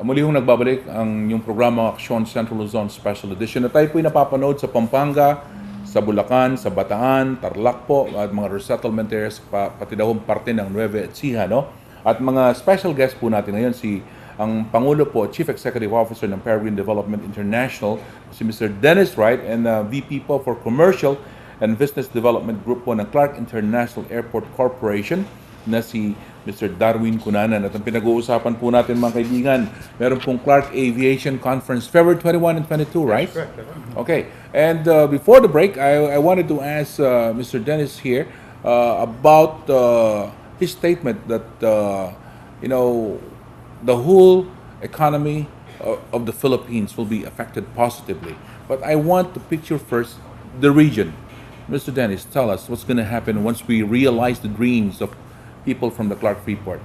Muli hong nagbabalik ang yung programa Aksyon Central Luzon Special Edition na tayo po'y napapanood sa Pampanga, sa Bulacan, sa Bataan, Tarlac po, at mga resettlement areas, pati daw parte ng Nueva Ecija, no? At mga special guest po natin ngayon, ang Pangulo po, Chief Executive Officer ng Peregrine Development International, si Mr. Dennis Wright, and VP po for Commercial and Business Development Group po ng Clark International Airport Corporation, na si Mr. Darwin Cunanan. At ang pinag-uusapan po natin mga kaibigan, meron pong Clark Aviation Conference, February 21 and 22, right? That's correct. Okay. And before the break, I wanted to ask Mr. Dennis here about his statement that, the whole economy of the Philippines will be affected positively. But I want to picture first the region. Mr. Dennis, tell us what's going to happen once we realize the dreams of people from the Clark Freeport.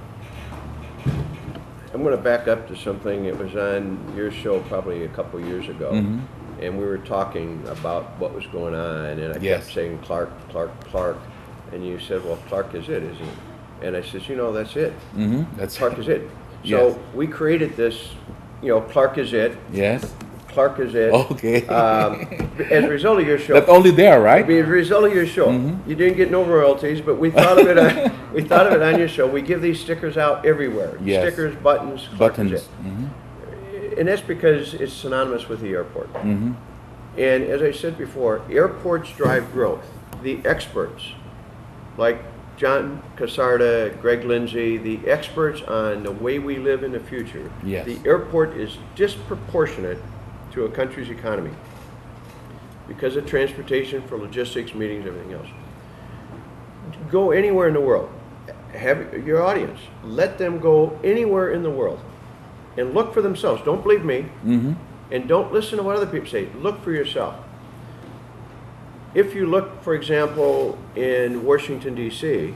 I'm going to back up to something that was on your show probably a couple years ago, and we were talking about what was going on, and I kept saying Clark, Clark, Clark, and you said, well, Clark is it, isn't it? And I said, that's it. That's Clark is it. So we created this, Clark is it. Yes. Clark is it. Okay. As a result of your show. That's only there, right? As a result of your show, you didn't get no royalties, but we thought of it. We thought of it on your show. We give these stickers out everywhere. Yes. Stickers, buttons, Clark is Buttons. it. And that's because it's synonymous with the airport. And as I said before, airports drive growth. The experts, like John Casarda, Greg Lindsay, the experts on the way we live in the future. Yes. The airport is disproportionate to a country's economy because of transportation, for logistics, meetings, everything else. Go anywhere in the world. Have your audience. Let them go anywhere in the world and look for themselves. Don't believe me, and don't listen to what other people say. Look for yourself. If you look, for example, in Washington, D.C.,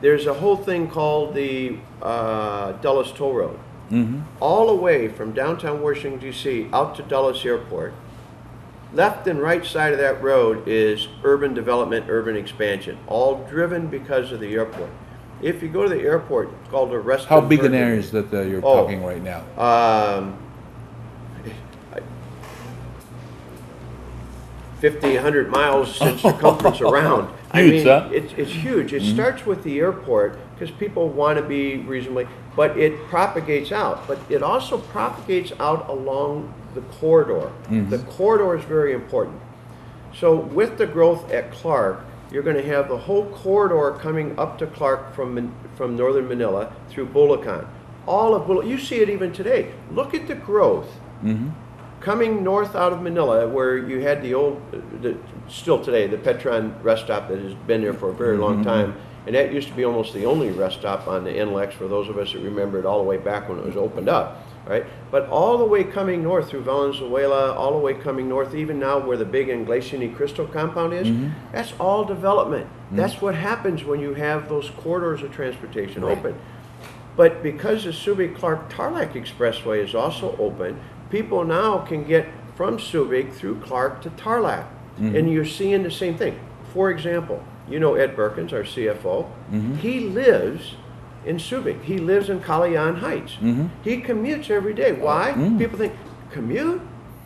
there's a whole thing called the Dulles Toll Road. All the way from downtown Washington, D.C. out to Dulles Airport. Left and right side of that road is urban development, urban expansion, all driven because of the airport. If you go to the airport, it's called a rest. How big an area is that you're talking right now? 50, 100 miles in circumference around. Huge, huh? It's huge. It starts with the airport because people want to be reasonably, but it propagates out. But it also propagates out along the corridor. The corridor is very important. So with the growth at Clark, you're going to have the whole corridor coming up to Clark from northern Manila through Bulacan. All of Bulacan, you see it even today. Look at the growth. Coming north out of Manila, where you had the old, still today, the Petron rest stop that has been there for a very long time, and that used to be almost the only rest stop on the NLEX for those of us that remember it all the way back when it was opened up, right? But all the way coming north through Valenzuela, all the way coming north, even now where the big Iglesia Ni Cristo compound is, that's all development. That's what happens when you have those corridors of transportation open. But because the Subic-Clark Tarlac Expressway is also open, people now can get from Subic through Clark to Tarlac. And you're seeing the same thing. For example, Ed Berkins, our CFO, he lives in Subic. He lives in Calayan Heights. He commutes every day. Why? People think, commute?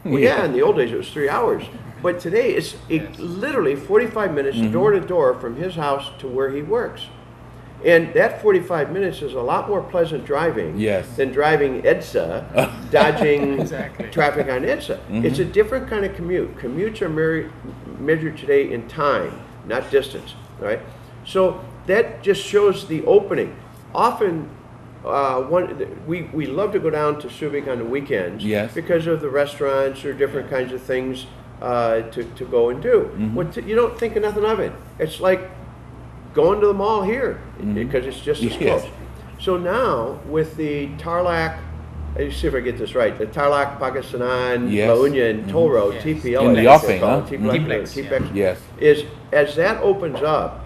Well, yeah, in the old days it was 3 hours. But today it's literally 45 minutes door to door from his house to where he works. And that 45 minutes is a lot more pleasant driving than driving EDSA, dodging traffic on EDSA. It's a different kind of commute. Commutes are measured today in time, not distance, right? So that just shows the opening. Often, we love to go down to Subic on the weekends because of the restaurants or different kinds of things to go and do. You don't think of nothing of it. It's like going to the mall here because it's just as close. So now with the Tarlac, let's see if I get this right, the Tarlac, Pangasinan, La Union Toll Road, TPL, in the offing, TPLX, is as that opens up,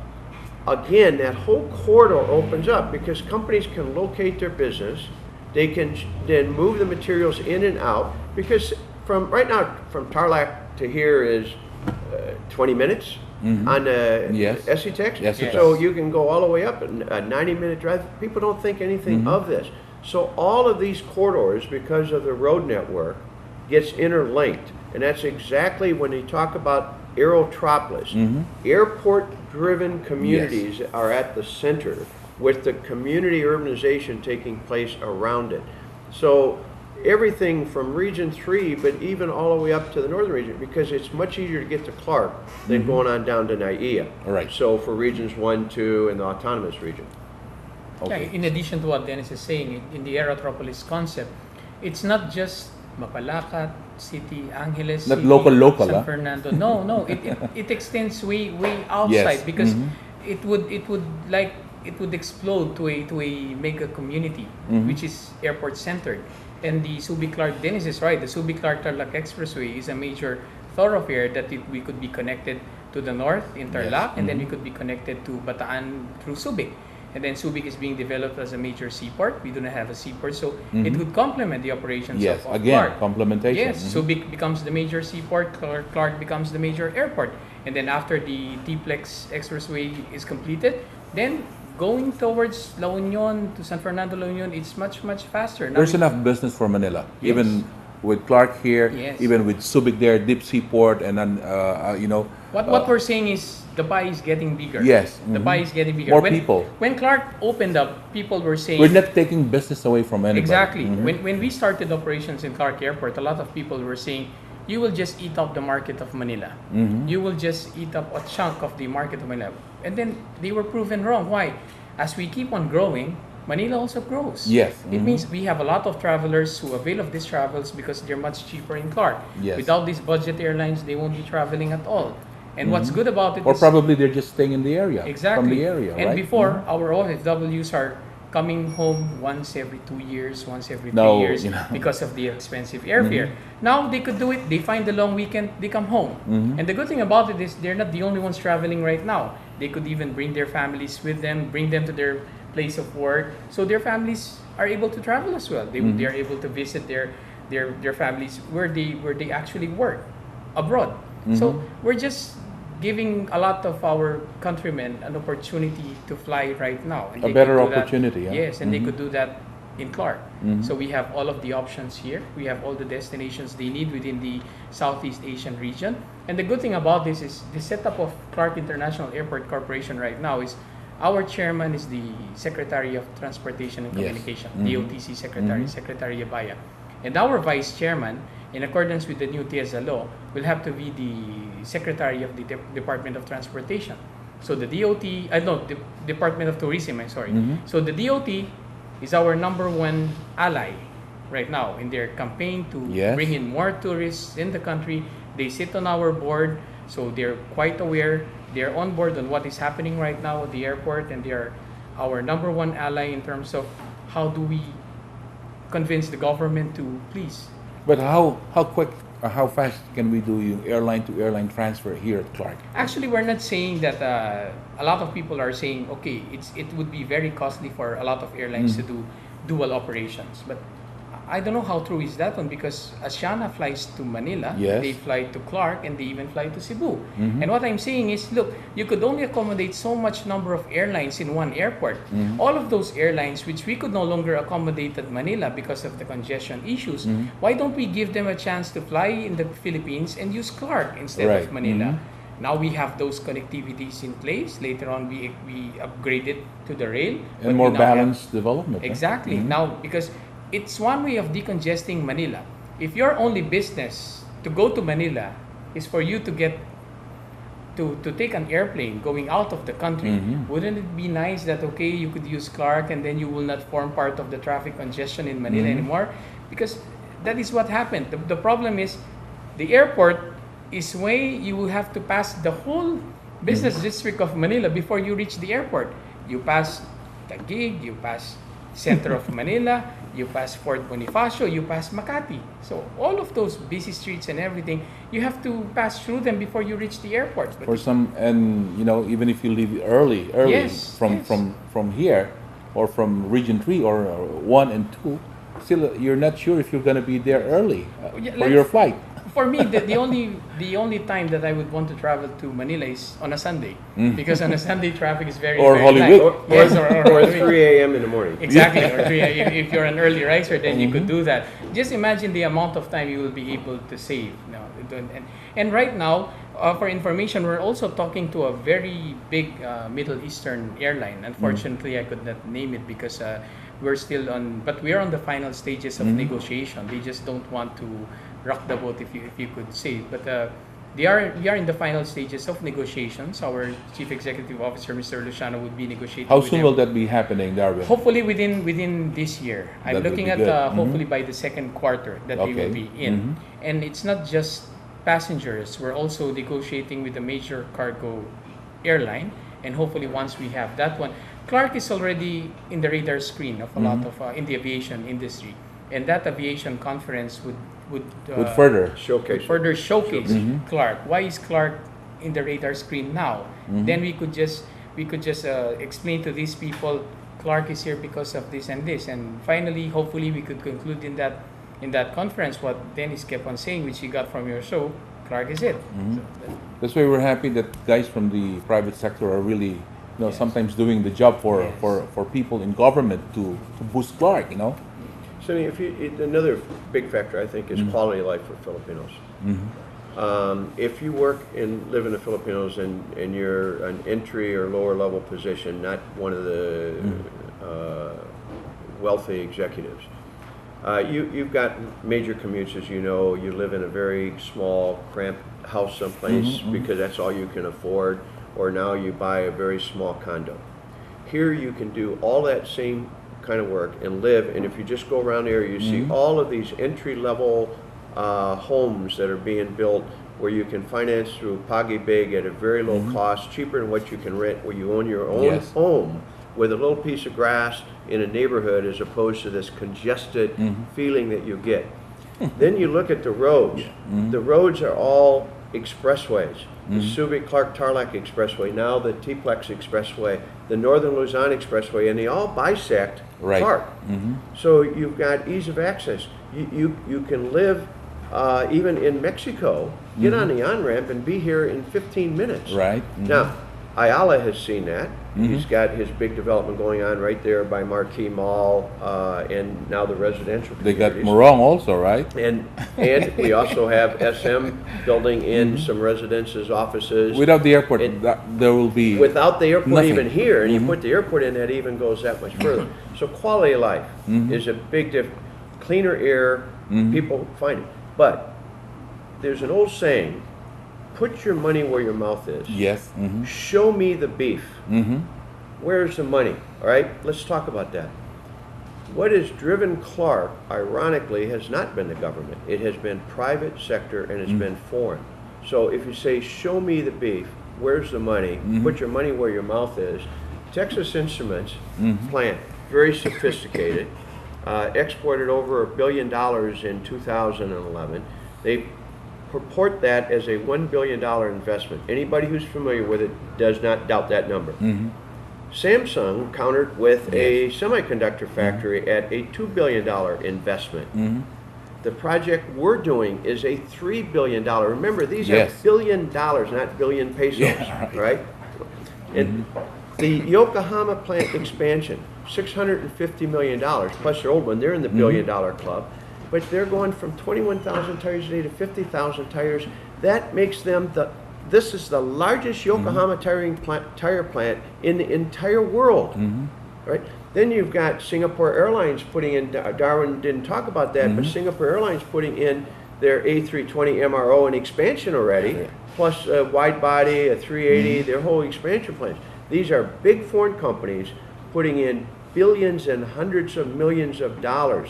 again, that whole corridor opens up because companies can locate their business. They can then move the materials in and out because from right now, from Tarlac to here is 20 minutes. On the SCTEX. So you can go all the way up, a 90-minute drive. People don't think anything of this. So all of these corridors, because of the road network, gets interlinked. And that's exactly when you talk about aerotropolis. Airport-driven communities are at the center, with the community urbanization taking place around it. So everything from Region 3, but even all the way up to the northern region, because it's much easier to get to Clark than going on down to NAIA. Right. So for Regions 1, 2, and the autonomous region. Okay. Yeah, in addition to what Dennis is saying, in the Aerotropolis concept, it's not just Mapalacat City, Angeles Not City, local, San ah. Fernando. No, it extends way outside Yes. because it would explode to a mega community which is airport centered. And the Subic Clark, Dennis is right. The Subic Clark Tarlac Expressway is a major thoroughfare that we could be connected to the north in Tarlac, and then we could be connected to Bataan through Subic. And then Subic is being developed as a major seaport. We do not have a seaport, so it would complement the operations Yes, of again, Clark. complementation. Yes, Subic becomes the major seaport, Clark becomes the major airport. And then after the T-Plex Expressway is completed, then going towards La Union to San Fernando La Union, it's much faster. Now There's enough business for Manila, Yes. even with Clark here, Yes. even with Subic there, deep seaport, and then What we're saying is the pie is getting bigger. Yes, The pie is getting bigger. More when, people. When Clark opened up, people were saying we're not taking business away from anybody. exactly. When we started operations in Clark Airport, a lot of people were saying you will just eat up the market of Manila. You will just eat up a chunk of the market of Manila. And then they were proven wrong. Why? As we keep on growing, Manila also grows. Yes. It means we have a lot of travelers who avail of these travels because they're much cheaper in Clark. Yes. Without these budget airlines, they won't be traveling at all. And what's good about it Or is probably they're just staying in the area. exactly From the area, And right? before, our OFWs are coming home once every 2 years, once every 3 No, years you know. because of the expensive airfare. Now they could do it. They find the long weekend, they come home. And the good thing about it is they're not the only ones traveling right now. They could even bring their families with them, bring them to their place of work, so their families are able to travel as well. They are able to visit their families where they actually work abroad. So we're just giving a lot of our countrymen an opportunity to fly right now. And A they better could do that- opportunity, yeah. Yes, and they could do that in Clark. So we have all of the options here. We have all the destinations they need within the Southeast Asian region. And the good thing about this is the setup of Clark International Airport Corporation right now is our chairman is the Secretary of Transportation and Yes. Communication, DOTC Secretary, Secretary Abaya. And our vice chairman, in accordance with the new TIEZA law, will have to be the Secretary of the Department of Transportation. So the the Department of Tourism, I'm sorry. So the DOT is our number one ally right now in their campaign to Yes. bring in more tourists in the country. They sit on our board, so they're quite aware. They're on board on what is happening right now at the airport, and they are our number one ally in terms of how do we convince the government to please. But how quick or how fast can we do airline to airline transfer here at Clark? Actually, we're not saying that a lot of people are saying, okay, it would be very costly for a lot of airlines to do dual operations. But I don't know how true is that one, because Asiana flies to Manila, Yes. they fly to Clark, and they even fly to Cebu. And what I'm saying is, look, you could only accommodate so much number of airlines in one airport. All of those airlines, which we could no longer accommodate at Manila because of the congestion issues, why don't we give them a chance to fly in the Philippines and use Clark instead Right. of Manila? Now we have those connectivities in place. Later on, we upgrade it to the rail. but And we more now have- balanced development. huh? Exactly. Now, because it's one way of decongesting Manila. If your only business to go to Manila is for you to get to take an airplane going out of the country, wouldn't it be nice that, okay, you could use Clark and then you will not form part of the traffic congestion in Manila anymore? Because that is what happened. The problem is the airport is way you will have to pass the whole business district of Manila before you reach the airport. You pass Taguig, you pass center of Manila, you pass Fort Bonifacio, you pass Makati. So all of those busy streets and everything, you have to pass through them before you reach the airport. But For some, and even if you leave early Yes, from yes. from here or from Region 3 or 1 and 2, still you're not sure if you're going to be there early Yeah, for like- your flight. For me, the only time that I would want to travel to Manila is on a Sunday, because on a Sunday traffic is very Or very Holy light. Week. Yes, or Or Holy Week. 3 a.m. in the morning. Exactly, or if you're an early riser, then you could do that. Just imagine the amount of time you will be able to save. And right now, for information, we're also talking to a very big Middle Eastern airline. Unfortunately, I could not name it because we're still on, but we're on the final stages of negotiation. They just don't want to rock the boat, if you could say. But we are in the final stages of negotiations. Our Chief Executive Officer, Mr. Luciano, would be negotiating. How with soon them. will that be happening, Darwin? Hopefully within this year. I'm That would looking be at good. hopefully by the second quarter that we will be in. And it's not just passengers. We're also negotiating with a major cargo airline, and hopefully once we have that one, Clark is already in the radar screen of a lot of in the aviation industry, and that aviation conference would further. Showcase. further showcase Clark. Why is Clark in the radar screen now? Then we could just explain to these people Clark is here because of this and this, and finally, hopefully, we could conclude in that conference what Dennis kept on saying, which he got from your show. Clark is it. So That's why we're happy that guys from the private sector are really, Yes. sometimes doing the job for, Yes. for people in government to boost Clark, So another big factor, I think, is quality of life for Filipinos. If you work and live in the Filipinos and you're an entry or lower level position, not one of the wealthy executives, you've got major commutes, as you know. You live in a very small, cramped house someplace because that's all you can afford, or now you buy a very small condo. Here you can do all that same kind of work and live, and if you just go around here, you see all of these entry-level homes that are being built where you can finance through Pag-ibig at a very low cost, cheaper than what you can rent, where you own your own Yes. home with a little piece of grass in a neighborhood, as opposed to this congested feeling that you get. Then you look at the roads. The roads are all expressways. The Subic Clark Tarlac Expressway, now the T-Plex Expressway, the Northern Luzon Expressway, and they all bisect Right. Clark. So you've got ease of access. You can live even in Mexico, get on the on-ramp and be here in 15 minutes. Right. Now, Ayala has seen that. He's got his big development going on right there by Marquee Mall, and now the residential They got communities. Morong also, right? And we also have SM building in some residences, offices. Without the airport, And- there will be Without the airport nothing. even here, and you put the airport in, that even goes that much further. So quality of life is a big difference. Cleaner air, people find it. But there's an old saying, put your money where your mouth is. Yes. Show me the beef. Where's the money? All right, let's talk about that. What has driven Clark, ironically, has not been the government. It has been private sector, and it's been foreign. So if you say, show me the beef, where's the money? Put your money where your mouth is. Texas Instruments plant, very sophisticated, exported over $1 billion in 2011. They purport that as a $1 billion investment. Anybody who's familiar with it does not doubt that number. Samsung countered with a semiconductor factory at a $2 billion investment. The project we're doing is a $3 billion. Remember, these are $1 billion, not billion pesos, Yeah, right? And the Yokohama plant expansion, $650 million, plus their old one, they're in the $1 billion club. But they're going from 21,000 tires a day to 50,000 tires. That makes them this is the largest Yokohama tire plant in the entire world, right? Then you've got Singapore Airlines putting in, Darwin didn't talk about that, but Singapore Airlines putting in their A320 MRO and expansion already, plus a wide body, a 380, their whole expansion plans. These are big foreign companies putting in billions and hundreds of millions of dollars.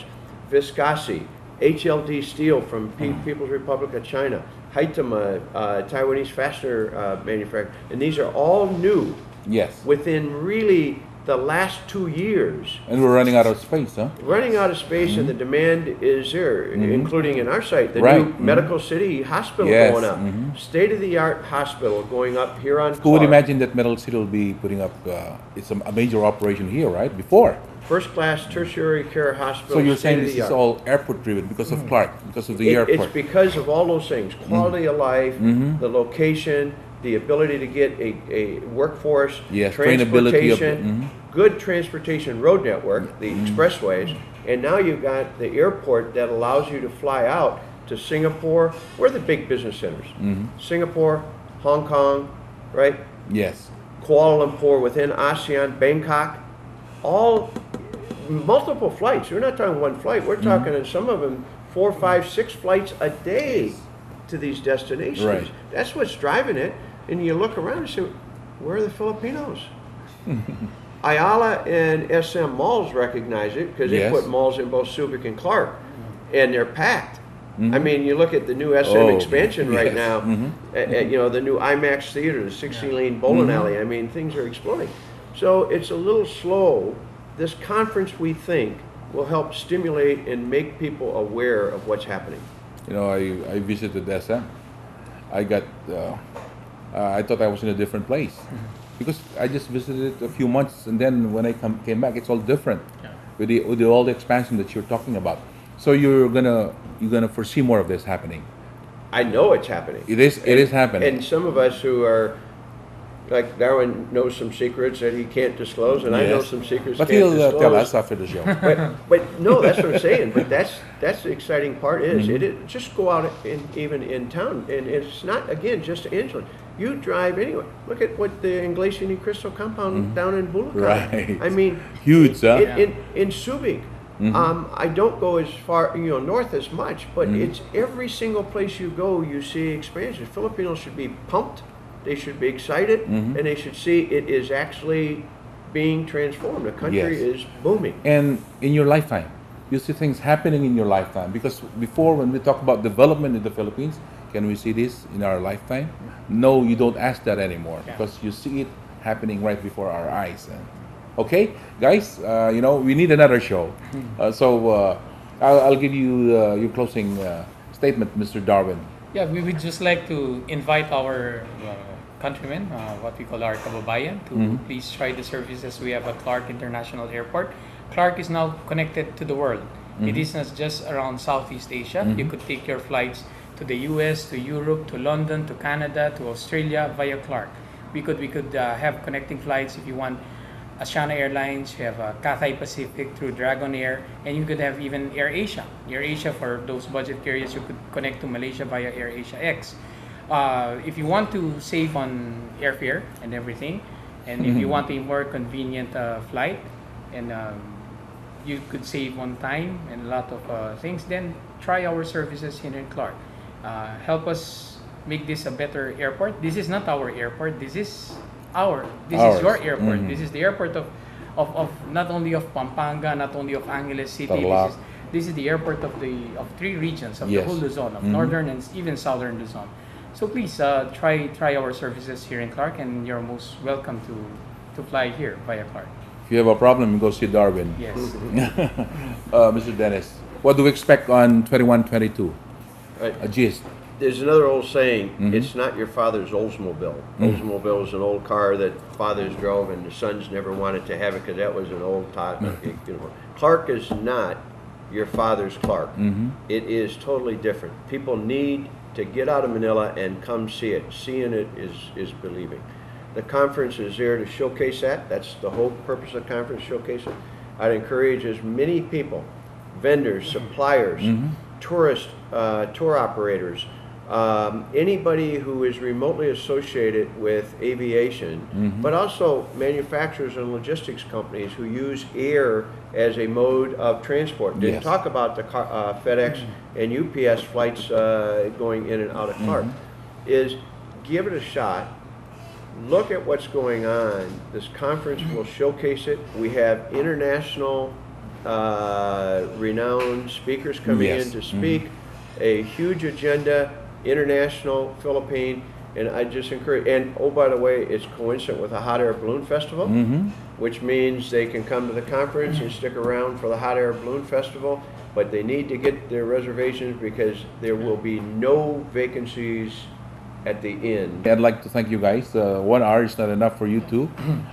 Viscasi, HLD Steel from People's Republic of China, Haitama, Taiwanese fastener manufacturer, and these are all new Yes. within really the last 2 years. And we're running out of space, huh? Running out of space, and the demand is there, including in our site, the Right. new Medical City Hospital Yes. going up, state-of-the-art hospital going up here on Who would Clark. imagine that Metal City will be putting up, it's a major operation here, right? Before. First-class tertiary care hospital. So you're saying this is state-of-the-art. all airport driven because of Clark, because of the It's airport. because of all those things: quality of life, the location, the ability to get a workforce, Yes, trainability of transportation, good transportation road network, the expressways, and now you've got the airport that allows you to fly out to Singapore. We're the big business centers. Singapore, Hong Kong, right? Yes. Kuala Lumpur, within ASEAN, Bangkok, all multiple flights. We're not talking one flight. We're talking, in some of them, 4, 5, 6 flights a day to these destinations. Right. That's what's driving it. And you look around and say, where are the Filipinos? Ayala and SM Malls recognize it because they Yes. put malls in both Subic and Clark, and they're packed. I mean, you look at the new SM Oh, expansion right yes. now, you know, the new IMAX theater, the 60-lane bowling alley. I mean, things are exploding. So it's a little slow. This conference, we think, will help stimulate and make people aware of what's happening. You know, I visited SM. I got, I thought I was in a different place because I just visited it a few months, and then when I came back, it's all different with all the expansion that you're talking about. So you're gonna foresee more of this happening. I know it's happening. It is happening. And some of us who are, like Darwin knows some secrets that he can't disclose, and I know Yes. some secrets But can't he'll disclose. tell us after the show. But no, that's what I'm saying. But that's the exciting part is just go out even in town, and it's not again just Angela. You drive anywhere. Look at what the Inglesian y Crystal compound down in Bulacan. Right. I mean, Huge, huh? in Subic. I don't go as far, north as much, but it's every single place you go, you see expansion. Filipinos should be pumped. They should be excited, and they should see it is actually being transformed. The country Yes. is booming. And in your lifetime, you see things happening in your lifetime. Because before, when we talk about development in the Philippines, can we see this in our lifetime? No, you don't ask that anymore because you see it happening right before our eyes. Okay, guys, we need another show. So I'll give you your closing statement, Mr. Darwin. Yeah, we would just like to invite our countrymen, what we call our kababayan, to please try the services we have at Clark International Airport. Clark is now connected to the world. It is not just around Southeast Asia. You could take your flights to the US, to Europe, to London, to Canada, to Australia via Clark. We could have connecting flights if you want. Asiana Airlines, you have Cathay Pacific through Dragon Air, and you could have even Air Asia. Air Asia, for those budget carriers, you could connect to Malaysia via Air Asia X. If you want to save on airfare and everything, and if you want a more convenient flight, and you could save on time and a lot of things, then try our services here in Clark. Help us make this a better airport. This is not our airport. This is Ours. your airport. This is the airport of not only of Pampanga, not only of Angeles City. Tarlac. This is the airport of 3 regions of Yes. the whole Luzon, of northern and even southern Luzon. So please try our services here in Clark, and you're most welcome to fly here via Clark. If you have a problem, go see Darwin. Yes. Mr. Dennis, what do we expect on 21-22? Right. A gist. There's another old saying, it's not your father's Oldsmobile. Oldsmobile is an old car that fathers drove and the sons never wanted to have it because that was an old Clark is not your father's Clark. It is totally different. People need to get out of Manila and come see it. Seeing it is believing. The conference is there to showcase that. That's the whole purpose of the conference, showcase it. I'd encourage as many people, vendors, suppliers, tourists, tour operators, anybody who is remotely associated with aviation, but also manufacturers and logistics companies who use air as a mode of transport. Didn't talk about the FedEx and UPS flights going in and out of Clark. Is give it a shot. Look at what's going on. This conference will showcase it. We have international renowned speakers coming in to speak. A huge agenda, international, Philippine, And I just encourage, and oh, by the way, it's coincident with a hot air balloon festival, which means they can come to the conference and stick around for the hot air balloon festival, but they need to get their reservations because there will be no vacancies at the inn. I'd like to thank you guys. 1 hour is not enough for you two,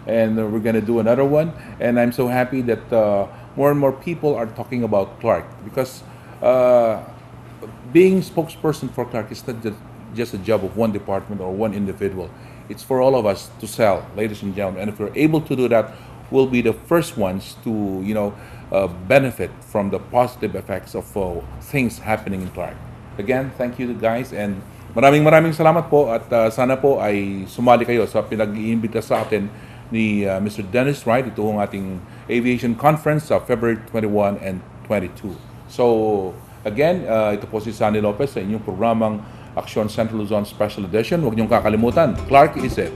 and we're going to do another one. And I'm so happy that more and more people are talking about Clark, because being spokesperson for Clark is not just a job of one department or one individual. It's for all of us to sell, ladies and gentlemen. And if we're able to do that, we'll be the first ones to, benefit from the positive effects of things happening in Clark. Again, thank you guys, and maraming salamat po, at sana po ay sumali kayo sa pinag-iimbita sa atin ni Mr. Dennis Wright, ito ang ating aviation conference sa February 21 and 22. So again, ito po si Sandy Lopez sa inyong programang Action Central Luzon Special Edition. Huwag niyong kakalimutan, Clark is it.